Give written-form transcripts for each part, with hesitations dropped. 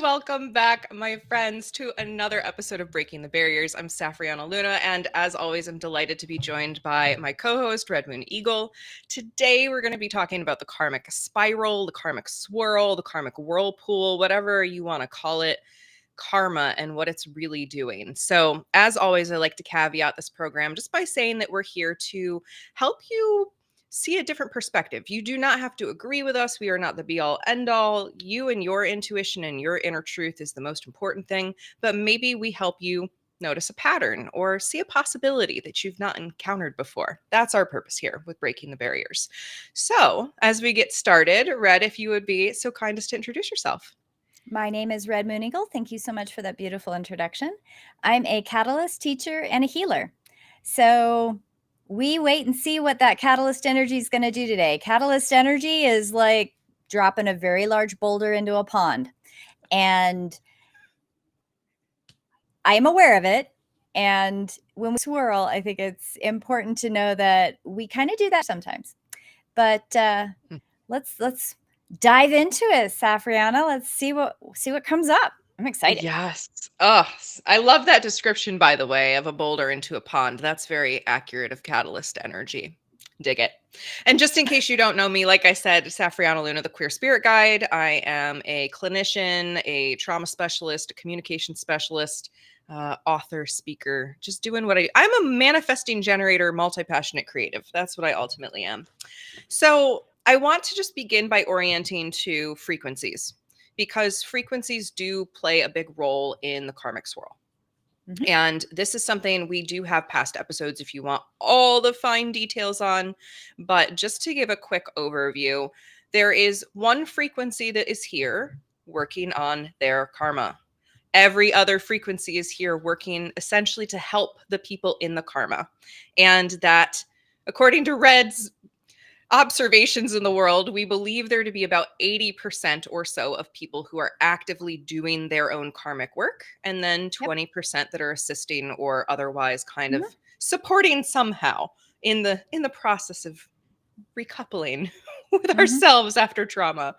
welcome back, my friends, to another episode of Breaking the Barriers. I'm Safrianna and as always, I'm delighted to be joined by my co-host, Red Moon Eagle. Today, we're going to be talking about the karmic spiral, the karmic swirl, the karmic whirlpool, whatever you want to call it, karma and what it's really doing. So, as always, I like to caveat this program just by saying that we're here to help you see a different perspective. You do not have to agree with us. We are not the be all end all. You and your intuition and your inner truth is the most important thing, but maybe we help you notice a pattern or see a possibility that you've not encountered before. That's our purpose here with Breaking the Barriers. So, as we get started, Red, if you would be so kind as to introduce yourself. My name is Red Moon Eagle. Thank you so much for that beautiful introduction. I'm a catalyst, teacher, and a healer. So we wait and see what that catalyst energy is going to do today. Catalyst energy is like dropping a very large boulder into a pond. And I am aware of it. And when we swirl, I think it's important to know that we kind of do that sometimes. But let's dive into it, Safrianna. Let's see what comes up. I'm excited. Yes. Oh, I love that description, by the way, of a boulder into a pond. That's very accurate of catalyst energy. Dig it. And just in case you don't know me, like I said, Safrianna Luna, the Queer Spirit Guide. I am a clinician, a trauma specialist, a communication specialist, author, speaker, just doing what I'm a manifesting generator, multi-passionate creative. That's what I ultimately am. So I want to just begin by orienting to frequencies, because frequencies do play a big role in the karmic swirl. Mm-hmm. And this is something we do have past episodes if you want all the fine details on. But just to give a quick overview, there is one frequency that is here working on their karma. Every other frequency is here working essentially to help the people in the karma. And that, according to Red's observations in the world, we believe there to be about 80% or so of people who are actively doing their own karmic work, and then 20% that are assisting or otherwise kind of supporting somehow in the process of recoupling with ourselves after trauma.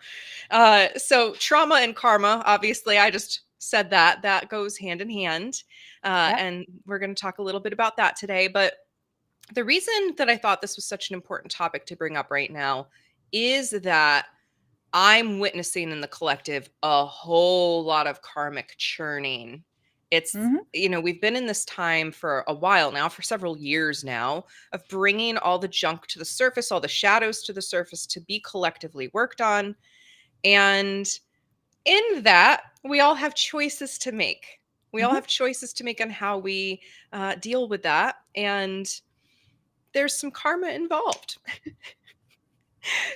So trauma and karma, obviously, I just said that goes hand in hand. And we're going to talk a little bit about that today. But the reason that I thought this was such an important topic to bring up right now is that I'm witnessing in the collective a whole lot of karmic churning. It's, we've been in this time for a while now, for several years now, of bringing all the junk to the surface, all the shadows to the surface to be collectively worked on. And in that, we all have choices to make. We all have choices to make on how we deal with that. And there's some karma involved.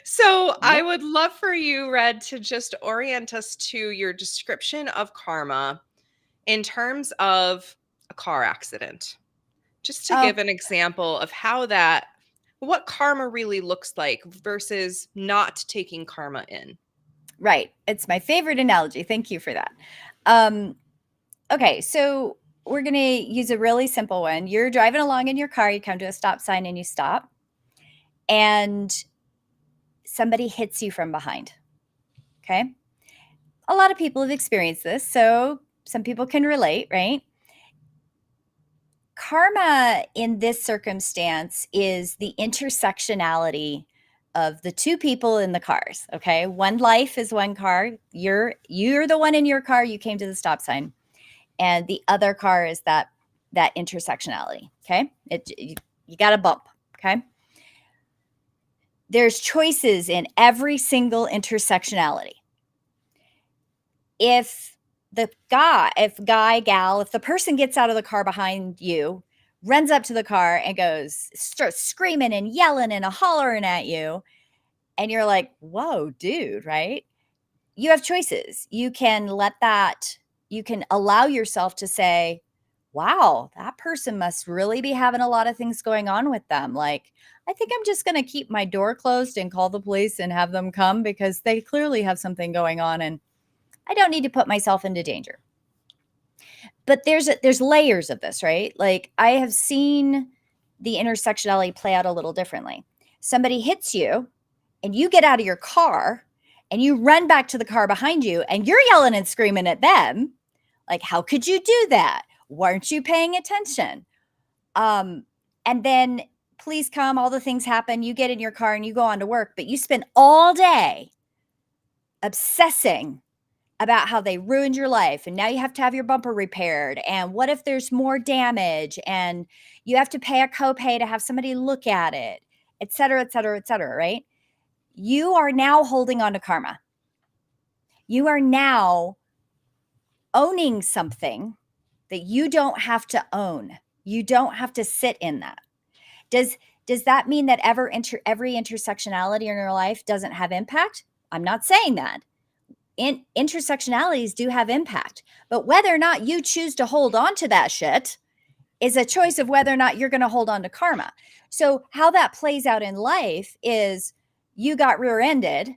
So I would love for you, Red, to just orient us to your description of karma in terms of a car accident. Just to give an example of what karma really looks like versus not taking karma in. Right. It's my favorite analogy. Thank you for that. Okay, so we're going to use a really simple one. You're driving along in your car, you come to a stop sign and you stop, and somebody hits you from behind. Okay. A lot of people have experienced this, so some people can relate, right? Karma in this circumstance is the intersectionality of the two people in the cars. Okay. One life is one car. You're the one in your car. You came to the stop sign. And the other car is that intersectionality. Okay. You got a bump. Okay. There's choices in every single intersectionality. If the person gets out of the car behind you, runs up to the car and starts screaming and yelling and hollering at you, and you're like, whoa, dude, right? You have choices. You can allow yourself to say, wow, that person must really be having a lot of things going on with them. Like, I think I'm just going to keep my door closed and call the police and have them come because they clearly have something going on and I don't need to put myself into danger. But there's layers of this, right? Like, I have seen the intersectionality play out a little differently. Somebody hits you and you get out of your car and you run back to the car behind you and you're yelling and screaming at them. Like, how could you do that? Weren't you paying attention? And then police come, all the things happen. You get in your car and you go on to work, but you spend all day obsessing about how they ruined your life. And now you have to have your bumper repaired. And what if there's more damage? And you have to pay a copay to have somebody look at it, et cetera, et cetera, et cetera, right? You are now holding on to karma. You are now owning something that you don't have to own. You don't have to sit in that. Does that mean that every intersectionality in your life doesn't have impact? I'm not saying that. Intersectionalities do have impact, but whether or not you choose to hold on to that shit is a choice of whether or not you're going to hold on to karma. So how that plays out in life is you got rear-ended.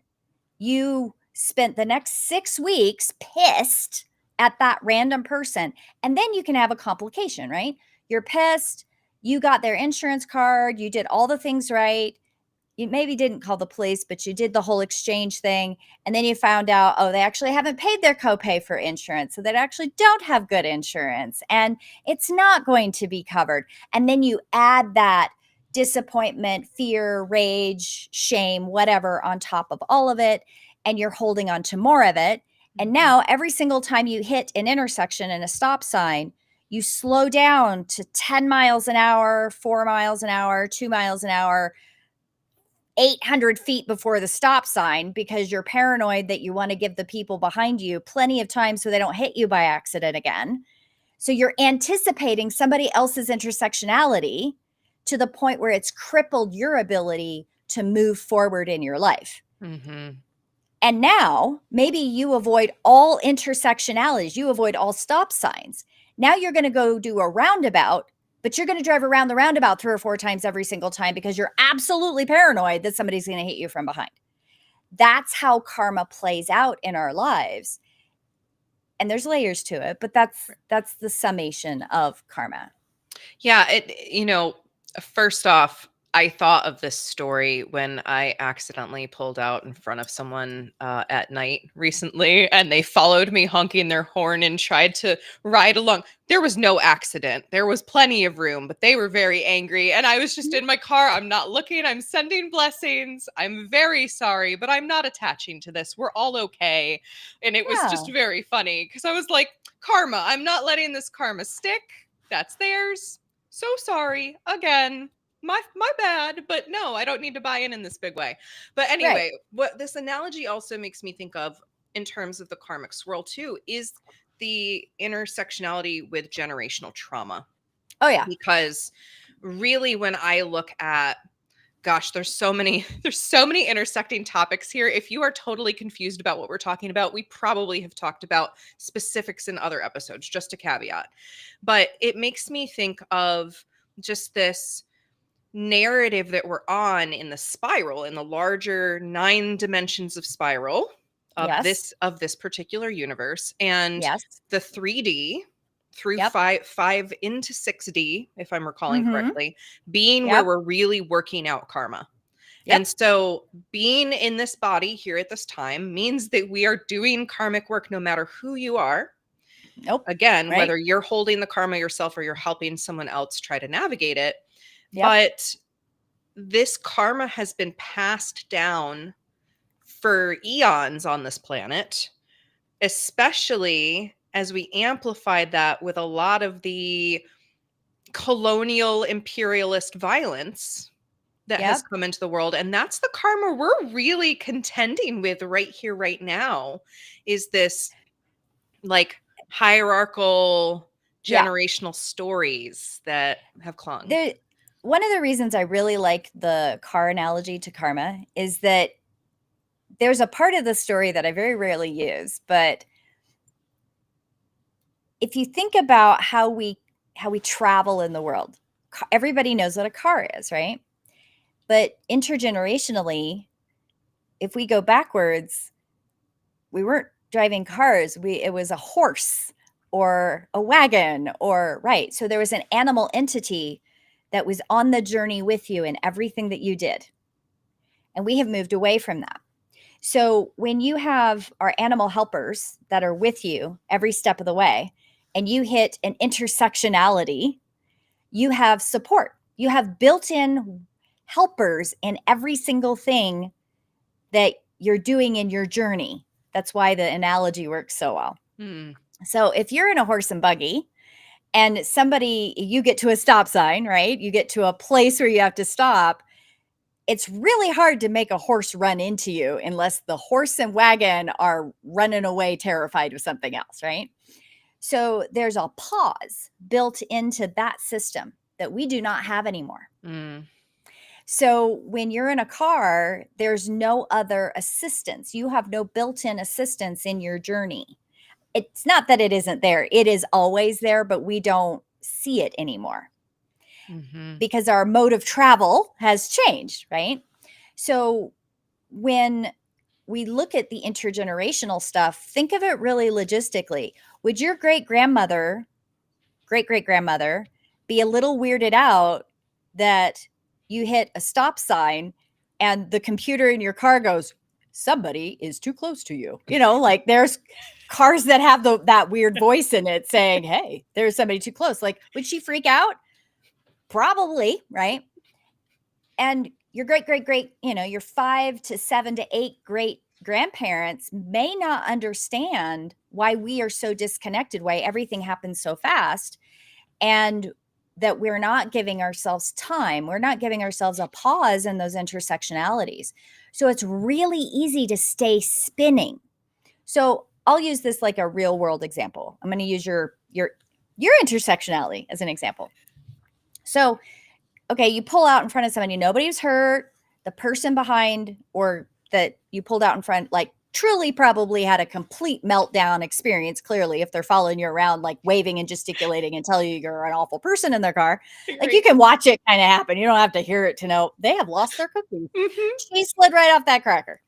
You spent the next 6 weeks pissed at that random person. And then you can have a complication, right? You're pissed. You got their insurance card. You did all the things right. You maybe didn't call the police, but you did the whole exchange thing. And then you found out, oh, they actually haven't paid their copay for insurance. So they actually don't have good insurance and it's not going to be covered. And then you add that disappointment, fear, rage, shame, whatever on top of all of it. And you're holding on to more of it. And now every single time you hit an intersection and a stop sign, you slow down to 10 miles an hour, 4 miles an hour, 2 miles an hour, 800 feet before the stop sign because you're paranoid that you want to give the people behind you plenty of time so they don't hit you by accident again. So you're anticipating somebody else's intersectionality to the point where it's crippled your ability to move forward in your life. Mm-hmm. And now maybe you avoid all intersectionalities. You avoid all stop signs. Now you're going to go do a roundabout, but you're going to drive around the roundabout 3 or 4 times every single time because you're absolutely paranoid that somebody's going to hit you from behind. That's how karma plays out in our lives. And there's layers to it, but that's the summation of karma. Yeah, first off, I thought of this story when I accidentally pulled out in front of someone at night recently, and they followed me honking their horn and tried to ride along. There was no accident. There was plenty of room, but they were very angry, and I was just in my car. I'm not looking. I'm sending blessings. I'm very sorry, but I'm not attaching to this. We're all okay. And it was just very funny because I was like, karma. I'm not letting this karma stick. That's theirs. So sorry again. My bad, but no, I don't need to buy in this big way. But anyway, what this analogy also makes me think of in terms of the karmic swirl too is the intersectionality with generational trauma. Oh yeah. Because really when I look at gosh, there's so many intersecting topics here. If you are totally confused about what we're talking about, we probably have talked about specifics in other episodes, just a caveat. But it makes me think of just this narrative that we're on in the spiral, in the larger 9 dimensions of spiral of this particular universe, and the 3D through 5 into 6D, if I'm recalling correctly, being where we're really working out karma. And so being in this body here at this time means that we are doing karmic work no matter who you are. Again, whether you're holding the karma yourself or you're helping someone else try to navigate it. But this karma has been passed down for eons on this planet, especially as we amplified that with a lot of the colonial imperialist violence that has come into the world. And that's the karma we're really contending with right here, right now, is this like hierarchical generational stories that have clung. One of the reasons I really like the car analogy to karma is that there's a part of the story that I very rarely use, but if you think about how we travel in the world, everybody knows what a car is, right? But intergenerationally, if we go backwards, we weren't driving cars. It was a horse or a wagon so there was an animal entity that was on the journey with you in everything that you did. And we have moved away from that. So when you have our animal helpers that are with you every step of the way, and you hit an intersectionality, you have support. You have built-in helpers in every single thing that you're doing in your journey. That's why the analogy works so well. So if you're in a horse and buggy and you get to a stop sign, right? You get to a place where you have to stop. It's really hard to make a horse run into you unless the horse and wagon are running away terrified of something else, right? So there's a pause built into that system that we do not have anymore. So when you're in a car, there's no other assistance. You have no built-in assistance in your journey. It's not that it isn't there. It is always there, but we don't see it anymore because our mode of travel has changed, right? So when we look at the intergenerational stuff, think of it really logistically. Would your great-great-grandmother be a little weirded out that you hit a stop sign and the computer in your car goes, somebody is too close to you? You know, like there's cars that have that weird voice in it saying, hey, there's somebody too close. Like, would she freak out? Probably, right? And your great, your 5 to 7 to 8 great grandparents may not understand why we are so disconnected, why everything happens so fast, and that we're not giving ourselves time. We're not giving ourselves a pause in those intersectionalities. So it's really easy to stay spinning. So I'll use this like a real world example. I'm going to use your intersectionality as an example. So, okay, you pull out in front of somebody, nobody's hurt. The person behind or that you pulled out in front, like truly probably had a complete meltdown experience, clearly, if they're following you around, like waving and gesticulating and tell you you're an awful person in their car. Like you can watch it kind of happen. You don't have to hear it to know they have lost their cookies. She slid right off that cracker.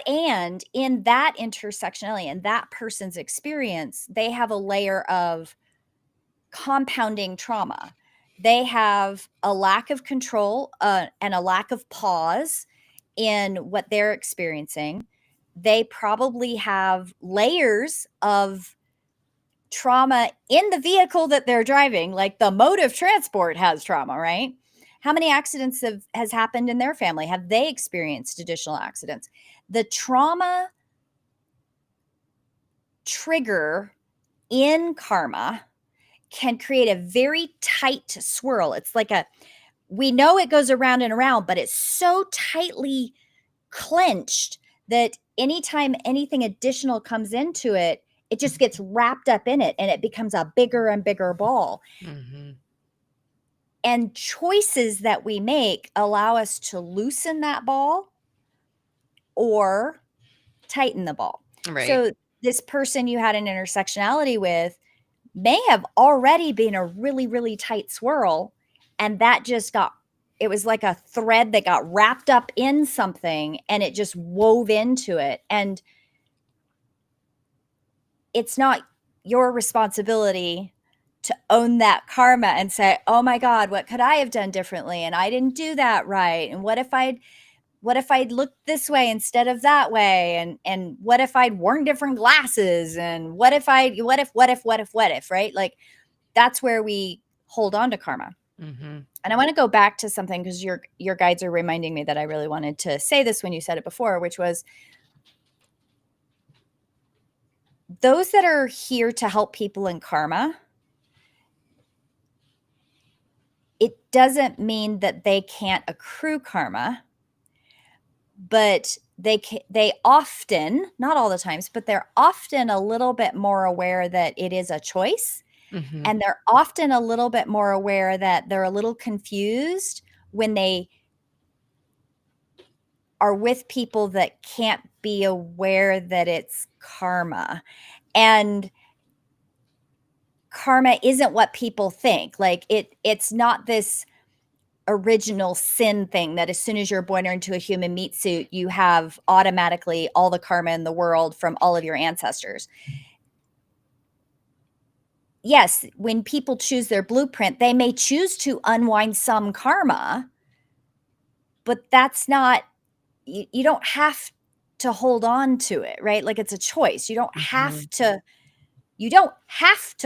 And in that intersectionality, in that person's experience, they have a layer of compounding trauma. They have a lack of control and a lack of pause in what they're experiencing. They probably have layers of trauma in the vehicle that they're driving, like the mode of transport has trauma, right? How many accidents has happened in their family? Have they experienced additional accidents? The trauma trigger in karma can create a very tight swirl. It's like we know it goes around and around, but it's so tightly clenched that anytime anything additional comes into it, it just gets wrapped up in it and it becomes a bigger and bigger ball. And choices that we make allow us to loosen that ball or tighten the ball. Right. So this person you had an intersectionality with may have already been a really, really tight swirl. And that it was like a thread that got wrapped up in something and it just wove into it. And it's not your responsibility to own that karma and say, oh my God, what could I have done differently? And I didn't do that right. And what if I'd looked this way instead of that way? And what if I'd worn different glasses? And what if, right? Like that's where we hold on to karma. And I want to go back to something because your guides are reminding me that I really wanted to say this when you said it before, which was those that are here to help people in karma, it doesn't mean that they can't accrue karma, but they often, not all the times, but they're often a little bit more aware that it is a choice. And they're often a little bit more aware that they're a little confused when they are with people that can't be aware that it's karma. And karma isn't what people think. Like it's not this original sin thing that as soon as you're born into a human meat suit, you have automatically all the karma in the world from all of your ancestors. Yes, when people choose their blueprint, they may choose to unwind some karma, but that's not you don't have to hold on to it, right? Like it's a choice. You don't have to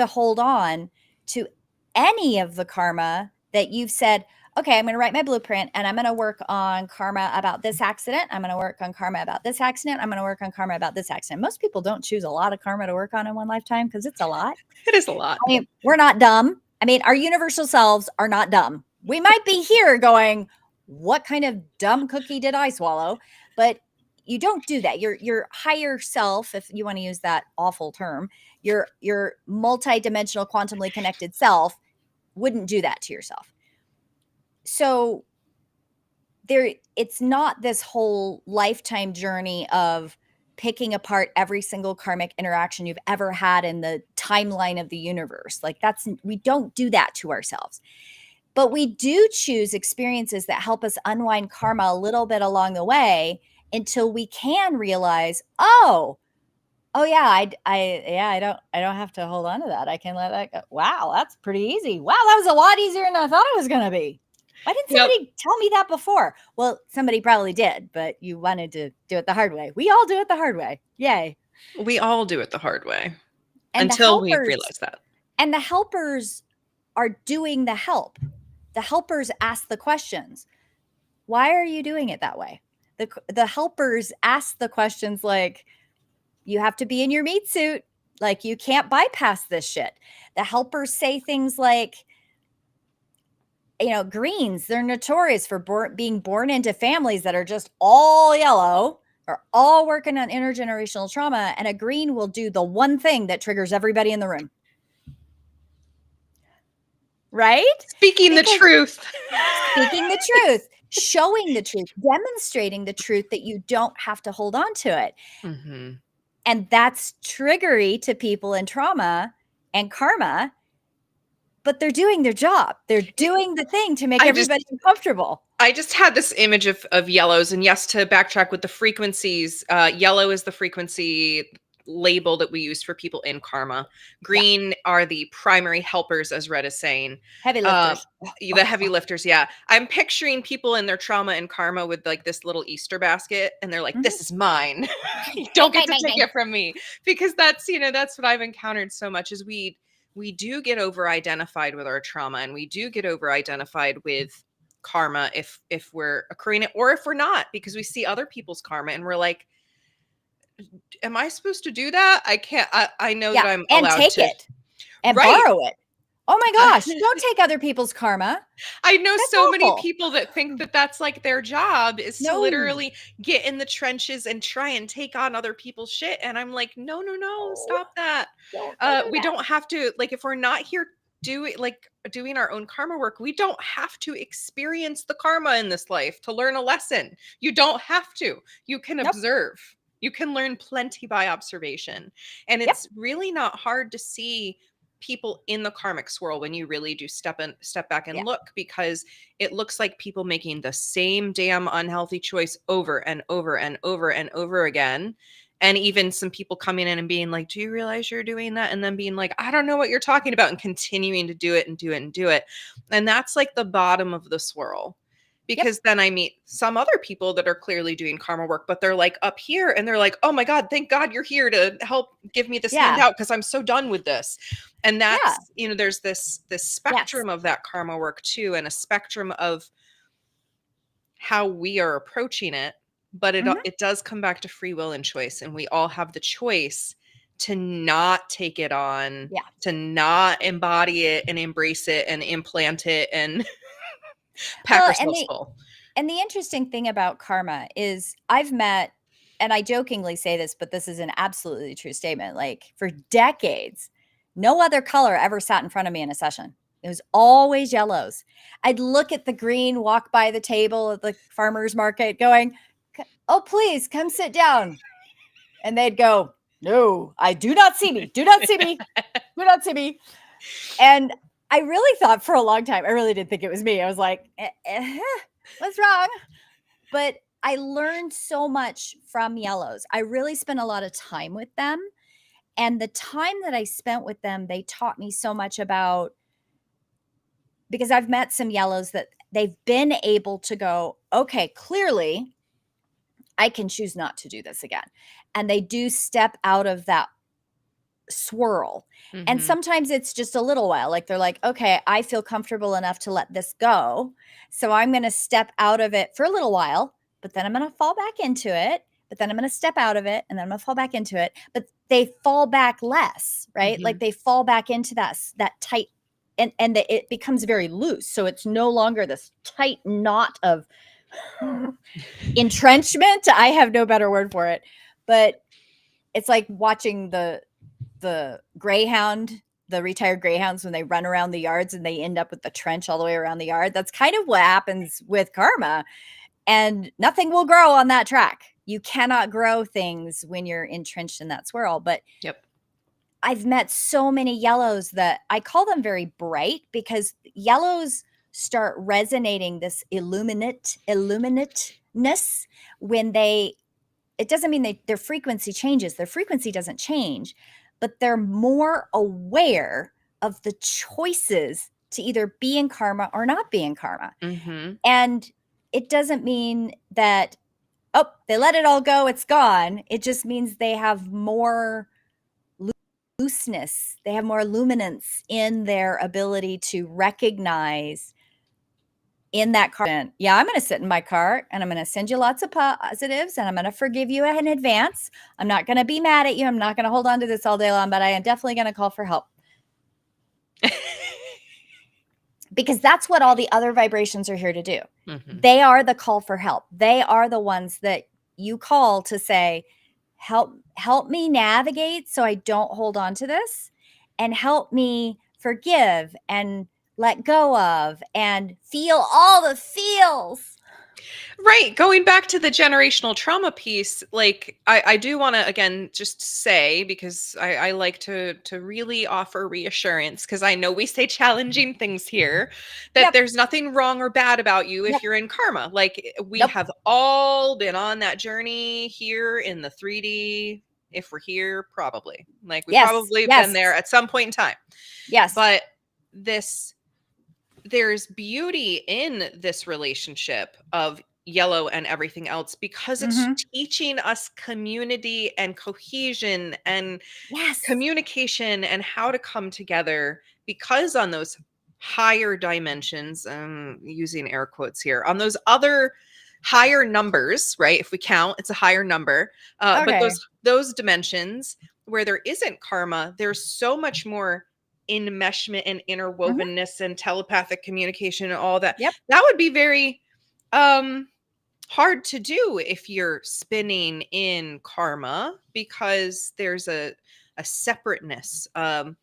hold on to any of the karma that you've said, okay, I'm going to write my blueprint and I'm going to work on karma about this accident. I'm going to work on karma about this accident. I'm going to work on karma about this accident. Most people don't choose a lot of karma to work on in one lifetime because it's a lot. It is a lot. I mean, we're not dumb. I mean, our universal selves are not dumb. We might be here going, what kind of dumb cookie did I swallow? But you don't do that. Your higher self, if you want to use that awful term, your multi-dimensional quantumly connected self wouldn't do that to yourself. So it's not this whole lifetime journey of picking apart every single karmic interaction you've ever had in the timeline of the universe. Like we don't do that to ourselves. But we do choose experiences that help us unwind karma a little bit along the way until we can realize, oh yeah, I don't have to hold on to that. I can let that go. Wow, that's pretty easy. Wow, that was a lot easier than I thought it was going to be. Why didn't somebody tell me that before? Well, somebody probably did, but you wanted to do it the hard way. We all do it the hard way. Yay. We all do it the hard way And until we realize that. And the helpers are doing the help. The helpers ask the questions. Why are you doing it that way? The helpers ask the questions like, you have to be in your meat suit. Like, you can't bypass this shit. The helpers say things like, greens, they're notorious for being born into families that are just all yellow or all working on intergenerational trauma. And a green will do the one thing that triggers everybody in the room. Right? Speaking the truth. Speaking the truth, showing the truth, demonstrating the truth that you don't have to hold on to it. Mm-hmm. And that's triggery to people in trauma and karma, but they're doing their job. They're doing the thing to make everybody uncomfortable. I just had this image of yellows, and yes, to backtrack with the frequencies, yellow is the frequency label that we use for people in karma. Green are the primary helpers, as Red is saying. Heavy lifters. The heavy lifters, yeah. I'm picturing people in their trauma and karma with like this little Easter basket, and they're like, this is mine. You don't get to take it from me. Because that's what I've encountered so much is we do get over-identified with our trauma, and we do get over-identified with karma if we're occurring it, or if we're not, because we see other people's karma and we're like, am I supposed to do that? I can't. I know that I'm allowed take to it and borrow it. Oh my gosh, don't take other people's karma. I know so many people that think that that's like their job is to literally get in the trenches and try and take on other people's shit. And I'm like, no, stop that. We don't have to, like, if we're not here doing our own karma work, we don't have to experience the karma in this life to learn a lesson. You don't have to. You can observe. You can learn plenty by observation. And it's really not hard to see people in the karmic swirl when you really do step back and look, because it looks like people making the same damn unhealthy choice over and over and over and over again. And even some people coming in and being like, do you realize you're doing that? And then being like, I don't know what you're talking about, and continuing to do it and do it and do it. And that's like the bottom of the swirl. Because then I meet some other people that are clearly doing karma work, but they're like up here and they're like, oh my God, thank God you're here to help give me this handout because I'm so done with this. And that's, there's this spectrum of that karma work too, and a spectrum of how we are approaching it. But it does come back to free will and choice. And we all have the choice to not take it on, to not embody it and embrace it and implant it and pack ourselves full. And the interesting thing about karma is I've met, and I jokingly say this, but this is an absolutely true statement. Like, for decades, no other color ever sat in front of me in a session. It was always yellows. I'd look at the green, walk by the table at the farmer's market going, oh, please come sit down. And they'd go, no, I do not see me. Do not see me. Do not see me. And I really thought for a long time, I really did think it was me. I was like, what's wrong? But I learned so much from yellows. I really spent a lot of time with them. And the time that I spent with them, they taught me so much about, because I've met some yellows that they've been able to go, okay, clearly I can choose not to do this again. And they do step out of that swirl. And sometimes it's just a little while. Like they're like, okay, I feel comfortable enough to let this go. So I'm going to step out of it for a little while, but then I'm going to fall back into it. But then I'm going to step out of it and then I'm going to fall back into it. But they fall back less, right? Like they fall back into that tight, and it becomes very loose. So it's no longer this tight knot of entrenchment. I have no better word for it, but it's like watching the greyhound, the retired greyhounds, when they run around the yards and they end up with the trench all the way around the yard. That's kind of what happens with karma, and nothing will grow on that track. You cannot grow things when you're entrenched in that swirl. But I've met so many yellows that I call them very bright, because yellows start resonating this illuminateness when it doesn't mean their frequency changes. Their frequency doesn't change, but they're more aware of the choices to either be in karma or not be in karma. And it doesn't mean that, oh, they let it all go, it's gone. It just means they have more looseness. They have more luminance in their ability to recognize in that car. Yeah, I'm going to sit in my car and I'm going to send you lots of positives and I'm going to forgive you in advance. I'm not going to be mad at you. I'm not going to hold on to this all day long, but I am definitely going to call for help. Because that's what all the other vibrations are here to do. They are the call for help. They are the ones that you call to say, help me navigate so I don't hold on to this, and help me forgive and let go of and feel all the feels. Right. Going back to the generational trauma piece, like I do want to again just say, because I like to really offer reassurance, because I know we say challenging things here, that there's nothing wrong or bad about you if you're in karma. Like we have all been on that journey here in the 3D. If we're here, probably. Like we've probably been there at some point in time. Yes. But there's beauty in this relationship of yellow and everything else, because it's teaching us community and cohesion and communication and how to come together, because on those higher dimensions, using air quotes here, on those other higher numbers, right? If we count, it's a higher number. But those dimensions where there isn't karma, there's so much more enmeshment and interwovenness and telepathic communication and all that. That would be very hard to do if you're spinning in karma, because there's a separateness, an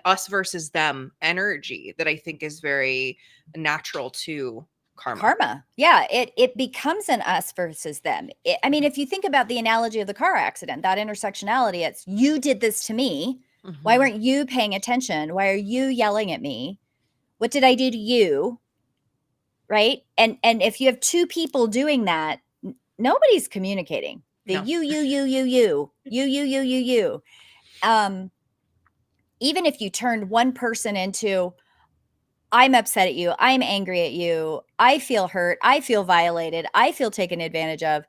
us versus them energy that I think is very natural to karma. Yeah, it becomes an us versus them. I mean, if you think about the analogy of the car accident, that intersectionality, it's you did this to me. Why weren't you paying attention? Why are you yelling at me? What did I do to you? Right? And if you have two people doing that, nobody's communicating. The you. Even if you turned one person into, I'm upset at you, I'm angry at you, I feel hurt, I feel violated, I feel taken advantage of,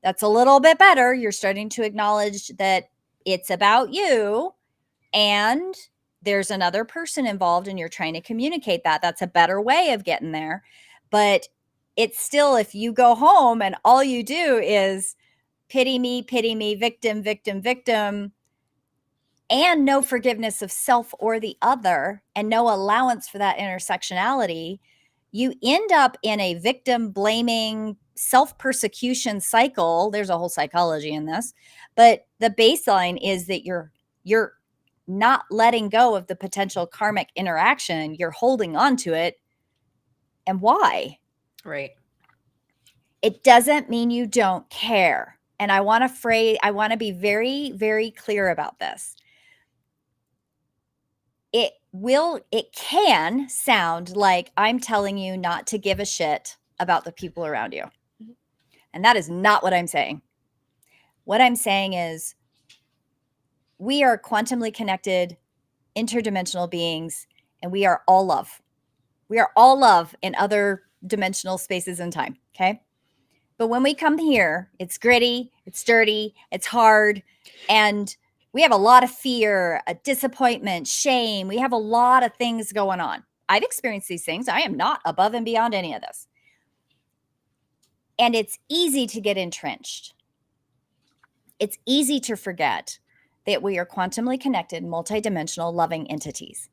that's a little bit better. You're starting to acknowledge that it's about you and there's another person involved and you're trying to communicate that. That's a better way of getting there. But it's still, if you go home and all you do is pity me, victim, victim, victim, and no forgiveness of self or the other, and no allowance for that intersectionality, you end up in a victim blaming, self-persecution cycle. There's a whole psychology in this, but the baseline is that you're not letting go of the potential karmic interaction. You're holding on to it. And why? Right. It doesn't mean you don't care. And I want to be very, very clear about this. It can sound like I'm telling you not to give a shit about the people around you. And that is not what I'm saying. What I'm saying is, we are quantumly connected, interdimensional beings, and we are all love. We are all love in other dimensional spaces and time. Okay. But when we come here, it's gritty, it's dirty, it's hard, and we have a lot of fear, a disappointment, shame. We have a lot of things going on. I've experienced these things. I am not above and beyond any of this. And it's easy to get entrenched. It's easy to forget that we are quantumly connected, multidimensional, loving entities.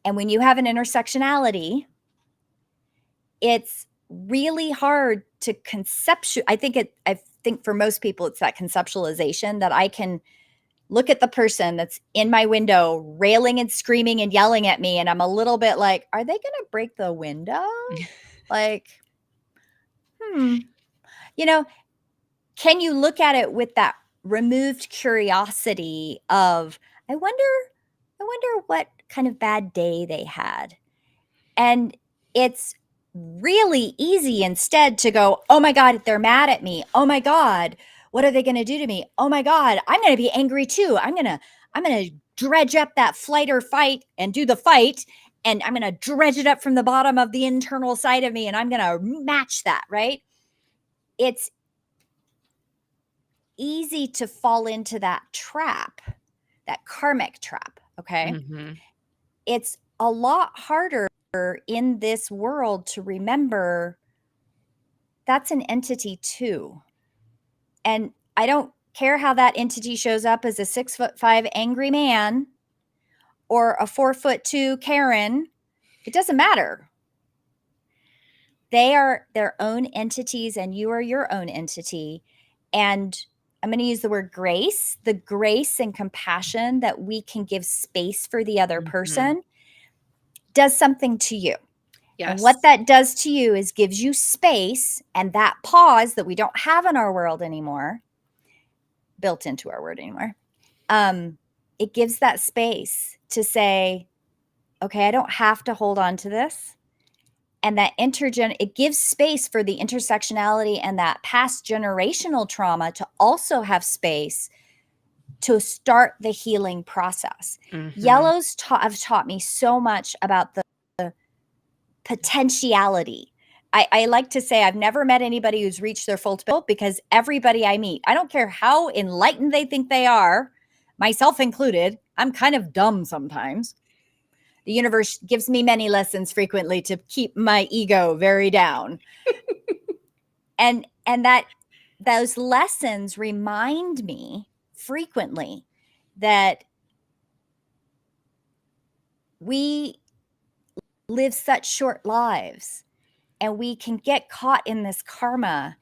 And when you have an intersectionality, it's really hard to conceptualize. I think for most people, it's that conceptualization that I can look at the person that's in my window railing and screaming and yelling at me. And I'm a little bit like, are they going to break the window? Like, can you look at it with that removed curiosity of, I wonder what kind of bad day they had. And it's really easy instead to go, oh my God, they're mad at me. Oh my God, what are they going to do to me? Oh my God, I'm going to be angry too. I'm going to dredge up that flight or fight and do the fight. And I'm going to dredge it up from the bottom of the internal side of me. And I'm going to match that, right? It's easy to fall into that trap, that karmic trap. Okay. Mm-hmm. It's a lot harder in this world to remember that's an entity too. And I don't care how that entity shows up as a 6'5" angry man or a 4'2" Karen. It doesn't matter. They are their own entities and you are your own entity. And I'm going to use the word grace, the grace and compassion that we can give space for the other person does something to you. Yes. And what that does to you is gives you space and that pause that we don't have in our world anymore, built into our word anymore. It gives that space to say, okay, I don't have to hold on to this. And that it gives space for the intersectionality and that past generational trauma to also have space to start the healing process. Mm-hmm. Yellows have taught me so much about the potentiality. I like to say I've never met anybody who's reached their full potential because everybody I meet, I don't care how enlightened they think they are, myself included, I'm kind of dumb sometimes. The universe gives me many lessons frequently to keep my ego very down. and that those lessons remind me frequently that we live such short lives and we can get caught in this karma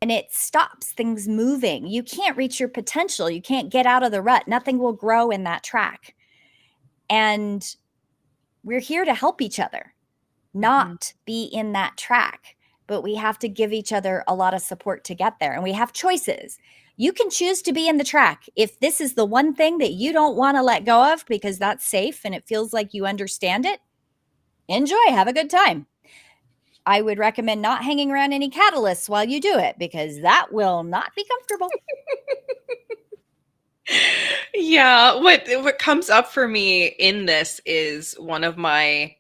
and it stops things moving. You can't reach your potential. You can't get out of the rut. Nothing will grow in that track. And we're here to help each other, not be in that track, but we have to give each other a lot of support to get there. And we have choices. You can choose to be in the track. If this is the one thing that you don't want to let go of because that's safe and it feels like you understand it, enjoy, have a good time. I would recommend not hanging around any catalysts while you do it because that will not be comfortable. Yeah, what comes up for me in this is one of my,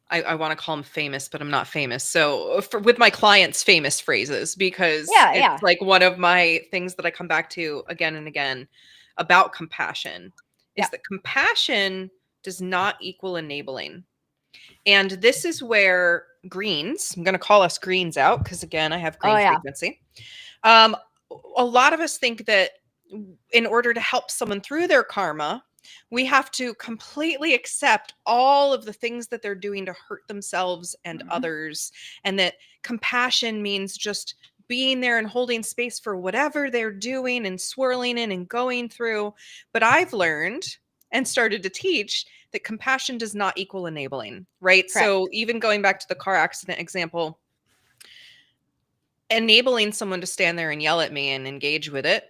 I want to call them famous, but I'm not famous. So with my clients, famous phrases, because it's like one of my things that I come back to again and again about compassion is that compassion does not equal enabling. And this is where greens, I'm going to call us greens out because again, I have green frequency. A lot of us think that in order to help someone through their karma, we have to completely accept all of the things that they're doing to hurt themselves and others. And that compassion means just being there and holding space for whatever they're doing and swirling in and going through. But I've learned and started to teach that compassion does not equal enabling, right? Correct. So even going back to the car accident example, enabling someone to stand there and yell at me and engage with it,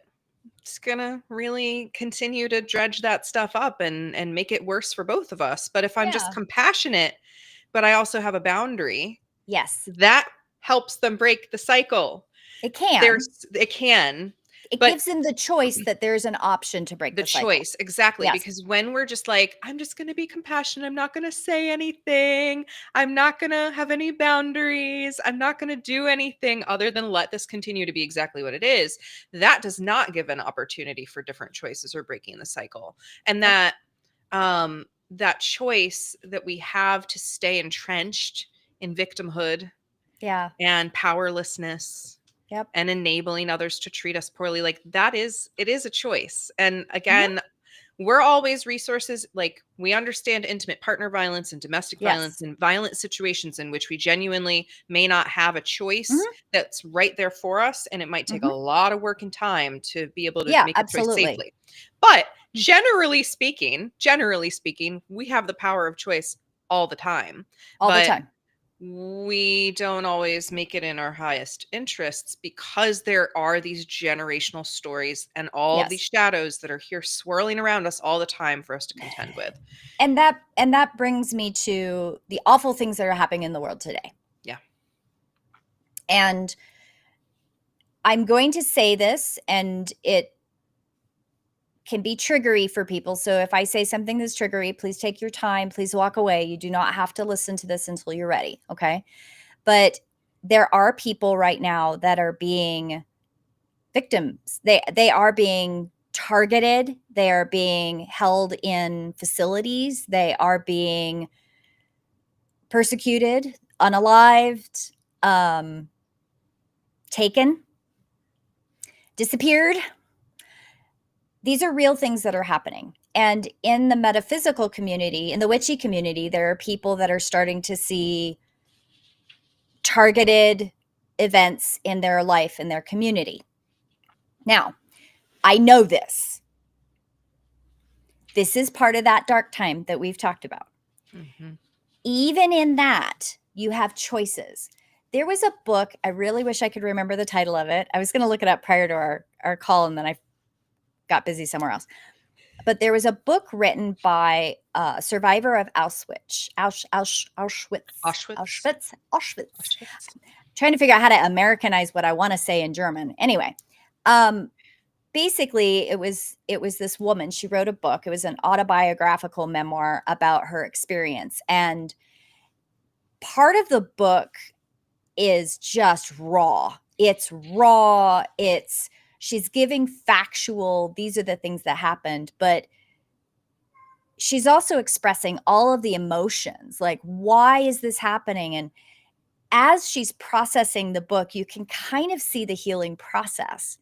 it's gonna really continue to dredge that stuff up and make it worse for both of us. But if I'm just compassionate, but I also have a boundary, that helps them break the cycle. It can. It can. It But gives them the choice that there's an option to break the the cycle. choice, exactly, Yes. because when we're just like, I'm just going to be compassionate, I'm not going to say anything, I'm not going to have any boundaries, I'm not going to do anything other than let this continue to be exactly what it is, that does not give an opportunity for different choices or breaking the cycle. And Yep. that choice that we have to stay entrenched in victimhood Yeah. and powerlessness Yep. and enabling others to treat us poorly, like it is a choice. And Mhm. again, we're always resources, like we understand intimate partner violence and domestic violence Yes. and violent situations in which we genuinely may not have a choice Mhm. that's right there for us, and it might take a Mhm. lot of work and time to be able to Yeah, make a choice absolutely. safely. But generally speaking, we have the power of choice all the time. All the But time. we don't always make it in our highest interests because there are these generational stories and all of these Yes. shadows that are here swirling around us all the time for us to contend with. And that brings me to the awful things that are happening in the world today. Yeah. And I'm going to say this, and it can be triggery for people. So if I say something that's triggery, please take your time. Please walk away. You do not have to listen to this until you're ready. Okay. But there are people right now that are being victims. They are being targeted. They are being held in facilities. They are being persecuted, unalived, taken, disappeared. These are real things that are happening. And in the metaphysical community, in the witchy community, there are people that are starting to see targeted events in their life, in their community. Now, I know this. This is part of that dark time that we've talked about. Mm-hmm. Even in that, you have choices. There was a book, I really wish I could remember the title of it. I was going to look it up prior to our call, and then I got busy somewhere else. But there was a book written by a survivor of Auschwitz. Trying to figure out how to Americanize what I want to say in German. Anyway, basically it was this woman. She wrote a book. It was an autobiographical memoir about her experience. And part of the book is just raw. It's raw. She's giving factual, these are the things that happened, but she's also expressing all of the emotions, like, why is this happening? And as she's processing the book, you can kind of see the healing process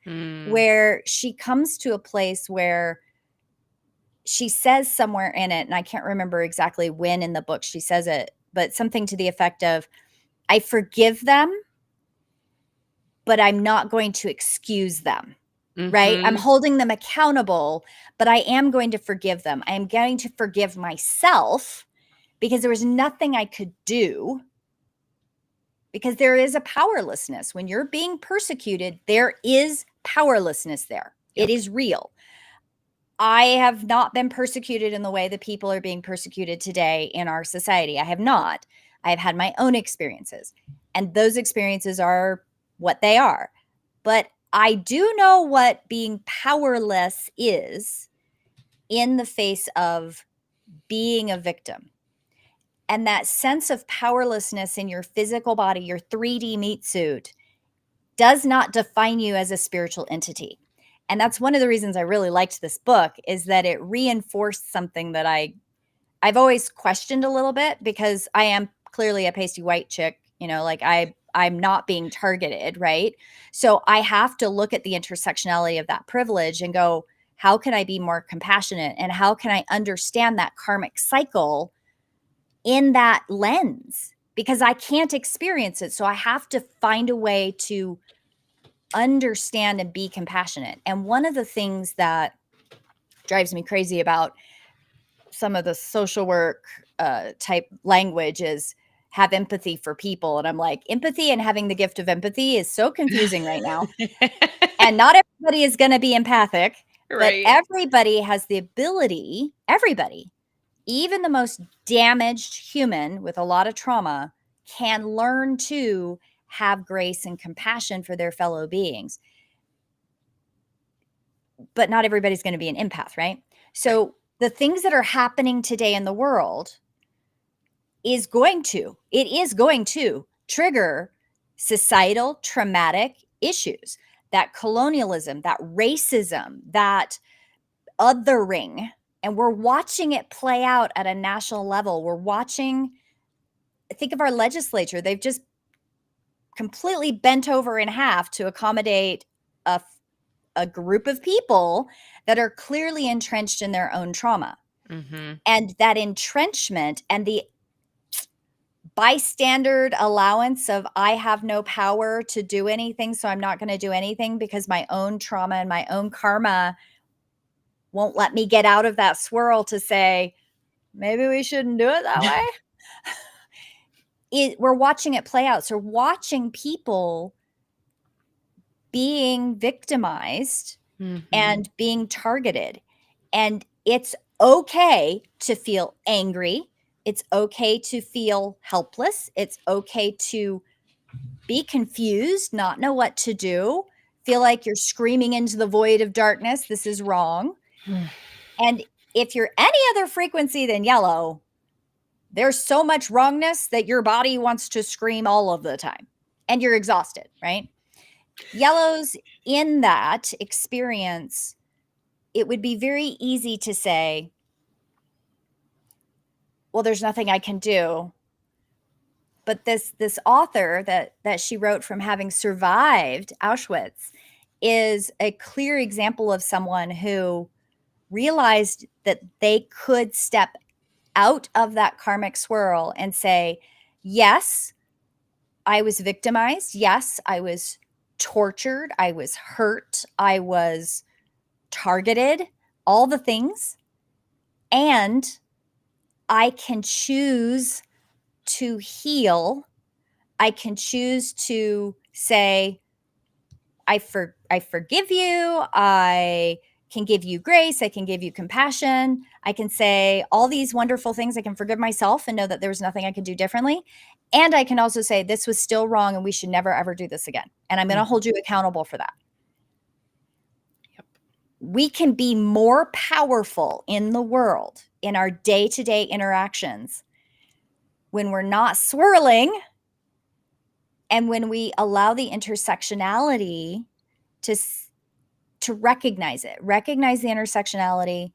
where she comes to a place where she says somewhere in it, and I can't remember exactly when in the book she says it, but something to the effect of, I forgive them, but I'm not going to excuse them. Right? I'm holding them accountable, but I am going to forgive them. I am going to forgive myself because there was nothing I could do, because there is a powerlessness. When you're being persecuted, there is powerlessness there. Yep. It is real. I have not been persecuted in the way that people are being persecuted today in our society. I have not. I have had my own experiences, and those experiences are what they are. But I do know what being powerless is in the face of being a victim. And that sense of powerlessness in your physical body, your 3D meat suit, does not define you as a spiritual entity. And that's one of the reasons I really liked this book, is that it reinforced something that I've always questioned a little bit, because I am clearly a pasty white chick, like I'm not being targeted, right? So I have to look at the intersectionality of that privilege and go, how can I be more compassionate? And how can I understand that karmic cycle in that lens? Because I can't experience it. So I have to find a way to understand and be compassionate. And one of the things that drives me crazy about some of the social work type language is have empathy for people. And I'm like, empathy and having the gift of empathy is so confusing right now. And not everybody is going to be empathic, but Right. everybody has the ability, everybody, even the most damaged human with a lot of trauma, can learn to have grace and compassion for their fellow beings. but not everybody's going to be an empath, right? So Right. the things that are happening today in the world is going to trigger societal traumatic issues, that colonialism, that racism, that othering. And we're watching it play out at a national level. We're watching, think of our legislature. They've just completely bent over in half to accommodate a group of people that are clearly entrenched in their own trauma. Mm-hmm. And that entrenchment and the bystander allowance of I have no power to do anything, so I'm not going to do anything because my own trauma and my own karma won't let me get out of that swirl to say, maybe we shouldn't do it that way. We're watching it play out. So watching people being victimized and being targeted. And it's okay to feel angry. It's okay to feel helpless. It's okay to be confused, not know what to do, feel like you're screaming into the void of darkness. This is wrong. And if you're any other frequency than yellow, there's so much wrongness that your body wants to scream all of the time and you're exhausted, right? Yellows in that experience, it would be very easy to say, well, there's nothing I can do. But this author that she wrote from having survived Auschwitz is a clear example of someone who realized that they could step out of that karmic swirl and say, yes, I was victimized. Yes, I was tortured. I was hurt. I was targeted, all the things. And I can choose to heal. I can choose to say, I forgive you. I can give you grace. I can give you compassion. I can say all these wonderful things. I can forgive myself and know that there was nothing I could do differently. And I can also say this was still wrong and we should never, ever do this again. And I'm going to hold you accountable for that. Yep. We can be more powerful in the world in our day-to-day interactions when we're not swirling and when we allow the intersectionality to recognize it, recognize the intersectionality,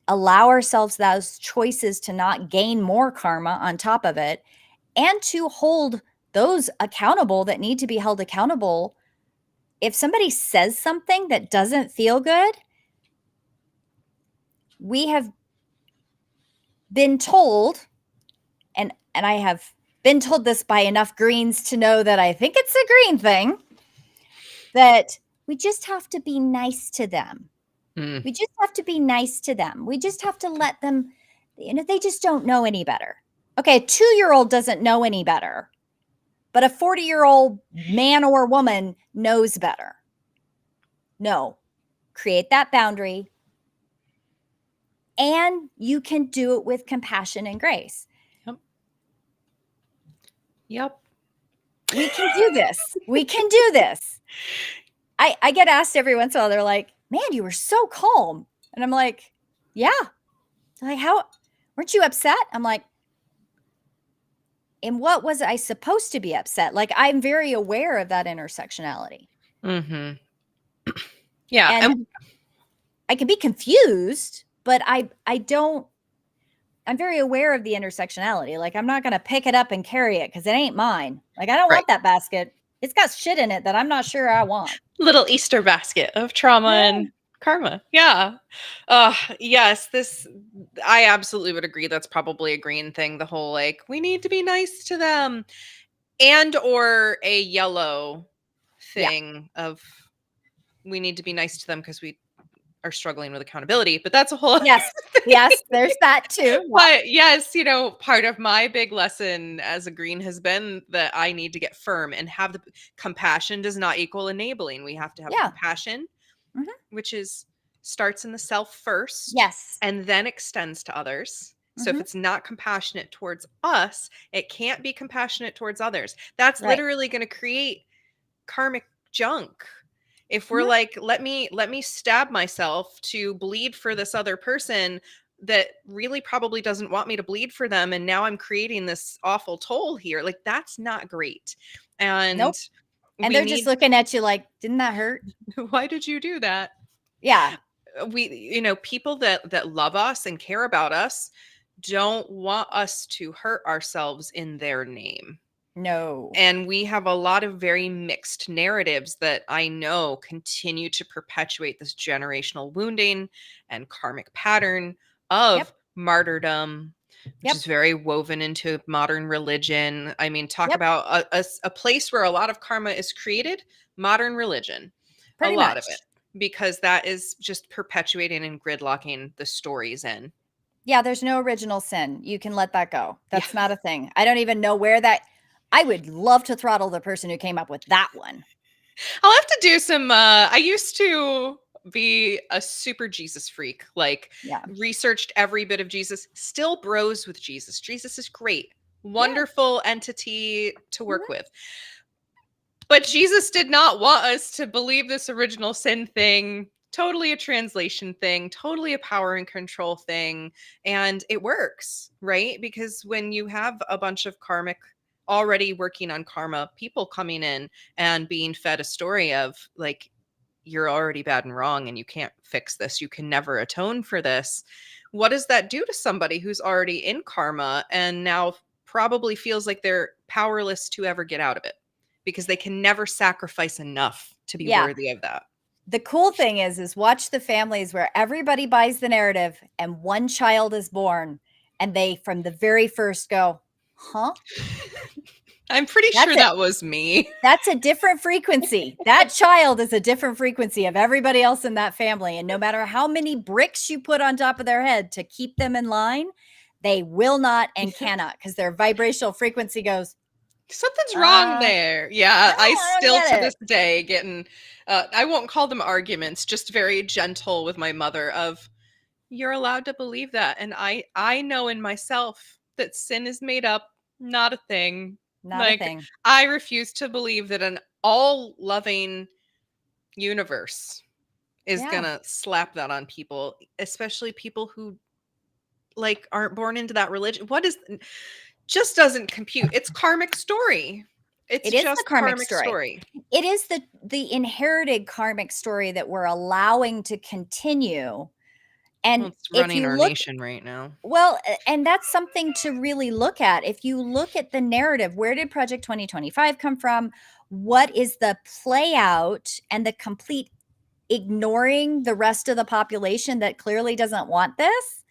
allow ourselves those choices to not gain more karma on top of it, and to hold those accountable that need to be held accountable. If somebody says something that doesn't feel good, we have been told, and I have been told this by enough greens to know that I think it's a green thing, that we just have to be nice to them. We just have to be nice to them. We just have to let them, they just don't know any better. Okay, a 2-year-old doesn't know any better, but a 40-year-old man or woman knows better. No, create that boundary. And you can do it with compassion and grace. Yep. We can do this. We can do this. I get asked every once in a while, they're like, man, you were so calm. And I'm like, yeah. They're like, how, weren't you upset? I'm like, and what was I supposed to be upset? Like, I'm very aware of that intersectionality. Yeah. And I can be confused, but I'm very aware of the intersectionality. Like, I'm not going to pick it up and carry it because it ain't mine. Like, I don't want that basket. It's got shit in it that I'm not sure I want. Little Easter basket of trauma and karma. Yeah. Yes, I absolutely would agree. That's probably a green thing. The whole, like, we need to be nice to them, and or a yellow thing of we need to be nice to them because we are struggling with accountability, but that's a whole yes yes, there's that too. But yes, part of my big lesson as a green has been that I need to get firm and have the compassion does not equal enabling. We have to have compassion, which starts in the self first, yes, and then extends to others. So if it's not compassionate towards us, it can't be compassionate towards others. That's literally going to create karmic junk. If we're like, let me stab myself to bleed for this other person that really probably doesn't want me to bleed for them, and now I'm creating this awful toll here, like that's not great. And Nope. And we they're just need looking at you like, didn't that hurt? why did you do that? Yeah. We people that love us and care about us don't want us to hurt ourselves in their name. No. And we have a lot of very mixed narratives that I know continue to perpetuate this generational wounding and karmic pattern of Yep. martyrdom, which Yep. is very woven into modern religion. I mean, talk Yep. about a place where a lot of karma is created, modern religion, a Pretty lot of much. it, because that is just perpetuating and gridlocking the stories in. Yeah, there's no original sin. You can let that go. Yeah. That's not a thing. I don't even know where that I would love to throttle the person who came up with that one. I'll have to do some I used to be a super Jesus freak, like Yeah. researched every bit of Jesus, still bros with Jesus. Jesus is great. Yeah. Wonderful entity to work Mhm. with. But Jesus did not want us to believe this original sin thing, totally a translation thing, totally a power and control thing. And it works, right? Because when you have a bunch of karmic, already working on karma, people coming in and being fed a story of like, you're already bad and wrong and you can't fix this, you can never atone for this. What does that do to somebody who's already in karma and now probably feels like they're powerless to ever get out of it? Because they can never sacrifice enough to be Yeah. worthy of that. The cool thing is watch the families where everybody buys the narrative and one child is born and they from the very first go, huh? I'm pretty That's sure it. that was me. That's a different frequency. That child is a different frequency of everybody else in that family. And no matter how many bricks you put on top of their head to keep them in line, they will not and cannot because their vibrational frequency goes, Something's wrong I there. Yeah, I don't still to get this it. day getting I won't call them arguments, just very gentle with my mother of you're allowed to believe that, and I know in myself that sin is made up, not a thing. Not a Like thing. I refuse to believe that an all-loving universe is Yeah. gonna slap that on people, especially people who like aren't born into that religion. What is just doesn't compute. It's karmic story. It's It is the just karmic karmic story. story. It is the inherited karmic story that we're allowing to continue. Well, And it's if running you our look nation right now. well, and that's something to really look at. If you look at the narrative, where did Project 2025 come from? What is the play out and the complete ignoring the rest of the population that clearly doesn't want this?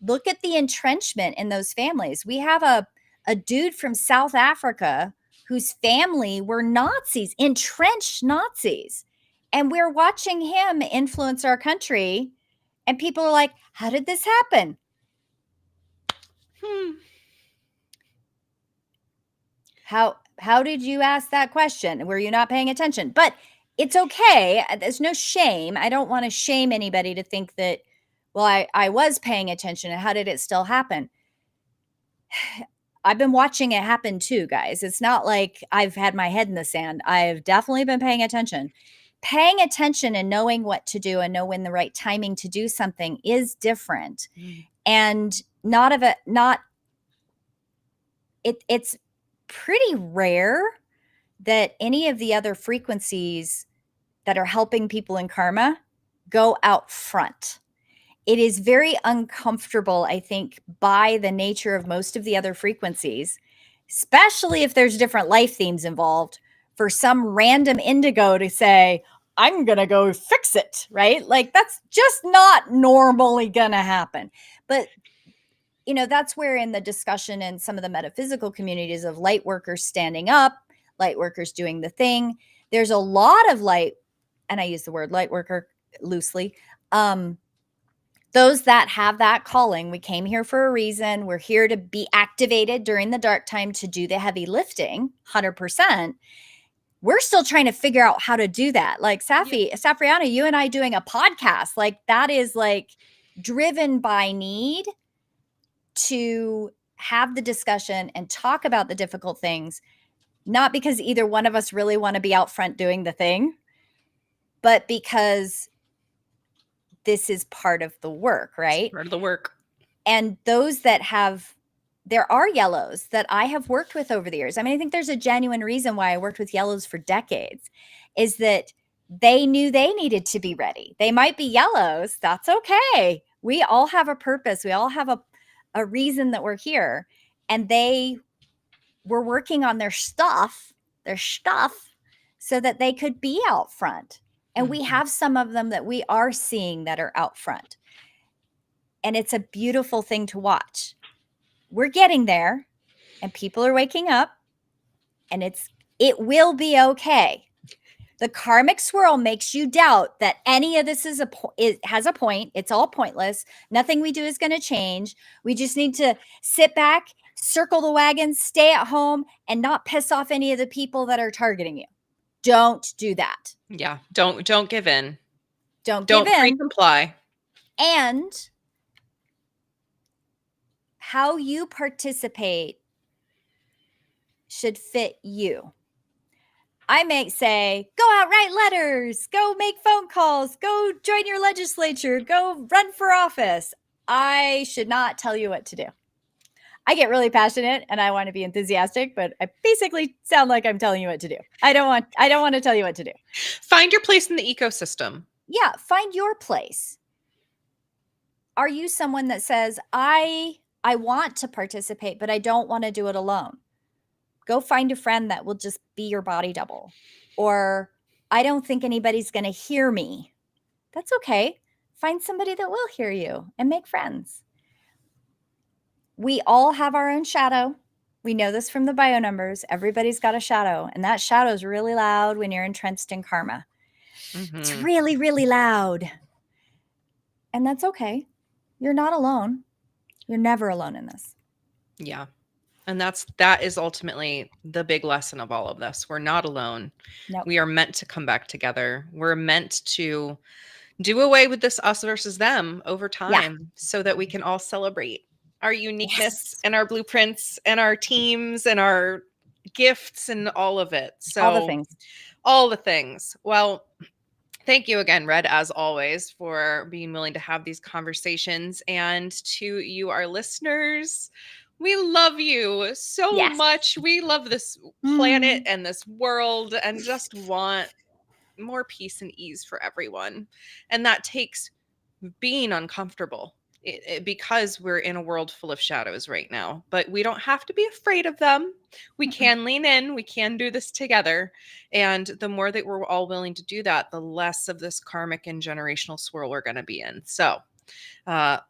Look at the entrenchment in those families. We have a dude from South Africa whose family were Nazis, entrenched Nazis. And we're watching him influence our country. And people are like, how did this happen? Hmm. How did you ask that question? Were you not paying attention? But it's okay. There's no shame. I don't want to shame anybody to think that, well, I was paying attention and how did it still happen? I've been watching it happen too, guys. It's not like I've had my head in the sand. I've definitely been paying attention. Paying attention and knowing what to do and know when the right timing to do something is different. And it's pretty rare that any of the other frequencies that are helping people in karma go out front. It is very uncomfortable, I think, by the nature of most of the other frequencies, especially if there's different life themes involved, for some random indigo to say, I'm going to go fix it, right? Like that's just not normally going to happen. But that's where in the discussion in some of the metaphysical communities of light workers standing up, light workers doing the thing, there's a lot of light, and I use the word light worker loosely, those that have that calling. We came here for a reason. We're here to be activated during the dark time to do the heavy lifting, 100%. We're still trying to figure out how to do that. Like Safrianna, you and I doing a podcast, like that is like driven by need to have the discussion and talk about the difficult things, not because either one of us really want to be out front doing the thing, but because this is part of the work, right? Part of the work. And those that there are yellows that I have worked with over the years. I mean, I think there's a genuine reason why I worked with yellows for decades, is that they knew they needed to be ready. They might be yellows. That's okay. We all have a purpose. We all have a reason that we're here. And they were working on their stuff, so that they could be out front. And we have some of them that we are seeing that are out front. And it's a beautiful thing to watch. We're getting there, and people are waking up, and it will be okay. The karmic swirl makes you doubt that any of this has a point. It's all pointless. Nothing we do is going to change. We just need to sit back, circle the wagons, stay at home, and not piss off any of the people that are targeting you. Don't do that. Yeah. Don't give in. Don't give in. Pre-comply. And how you participate should fit you. I may say, go out, write letters, go make phone calls, go join your legislature, go run for office. I should not tell you what to do. I get really passionate and I want to be enthusiastic, but I basically sound like I'm telling you what to do. I don't want to tell you what to do. Find your place in the ecosystem. Yeah, find your place. Are you someone that says, I want to participate, but I don't want to do it alone? Go find a friend that will just be your body double. Or I don't think anybody's going to hear me. That's okay. Find somebody that will hear you and make friends. We all have our own shadow. We know this from the bio numbers. Everybody's got a shadow, and that shadow is really loud when you're entrenched in karma. It's really, really loud. And that's okay. You're not alone. You're never alone in this. Yeah. And that is ultimately the big lesson of all of this. We're not alone. Nope. We are meant to come back together. We're meant to do away with this us versus them over time, so that we can all celebrate our uniqueness and our blueprints and our teams and our gifts and all of it. So all the things. Well, thank you again, Red, as always, for being willing to have these conversations. And to you, our listeners, we love you so much. We love this planet and this world and just want more peace and ease for everyone. And that takes being uncomfortable because we're in a world full of shadows right now. But we don't have to be afraid of them. We can lean in. We can do this together. And the more that we're all willing to do that, the less of this karmic and generational swirl we're going to be in. So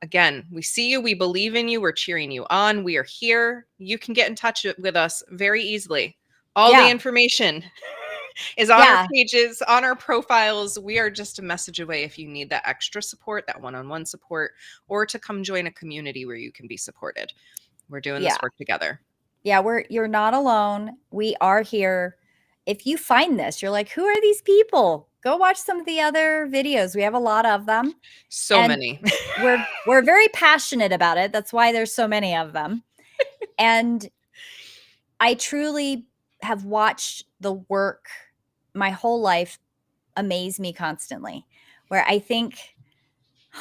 again, we see you. We believe in you. We're cheering you on. We are here. You can get in touch with us very easily. All the information is on our pages, on our profiles. We are just a message away if you need that extra support, that one-on-one support, or to come join a community where you can be supported. We're doing this work together. Yeah, you're not alone. We are here. If you find this, you're like, who are these people? Go watch some of the other videos. We have a lot of them. So many. we're very passionate about it. That's why there's so many of them. And I truly have watched the work my whole life amaze me constantly, where I think,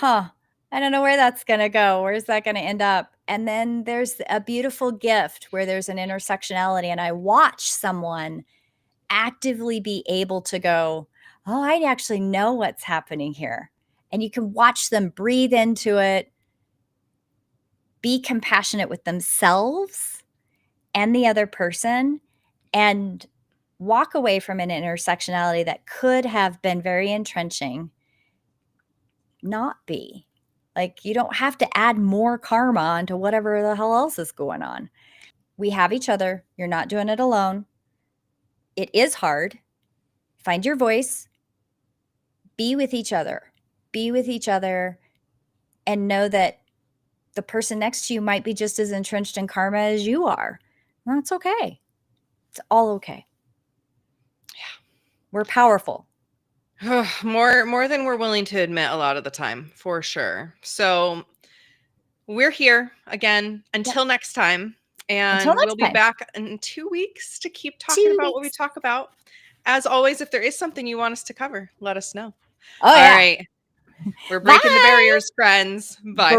I don't know where that's going to go. Where's that going to end up? And then there's a beautiful gift where there's an intersectionality, and I watch someone actively be able to go, oh, I actually know what's happening here. And you can watch them breathe into it, be compassionate with themselves and the other person, and walk away from an intersectionality that could have been very entrenching, not be. Like, you don't have to add more karma onto whatever the hell else is going on. We have each other. You're not doing it alone. It is hard. Find your voice. Be with each other. Be with each other, and know that the person next to you might be just as entrenched in karma as you are. And that's okay. It's all okay. Yeah. We're powerful. More than we're willing to admit a lot of the time, for sure. So we're here again until next time. And we'll be back in 2 weeks to keep talking about what we talk about. As always, if there is something you want us to cover, let us know. Oh, All yeah. right. We're breaking the Bye. barriers, friends. Bye.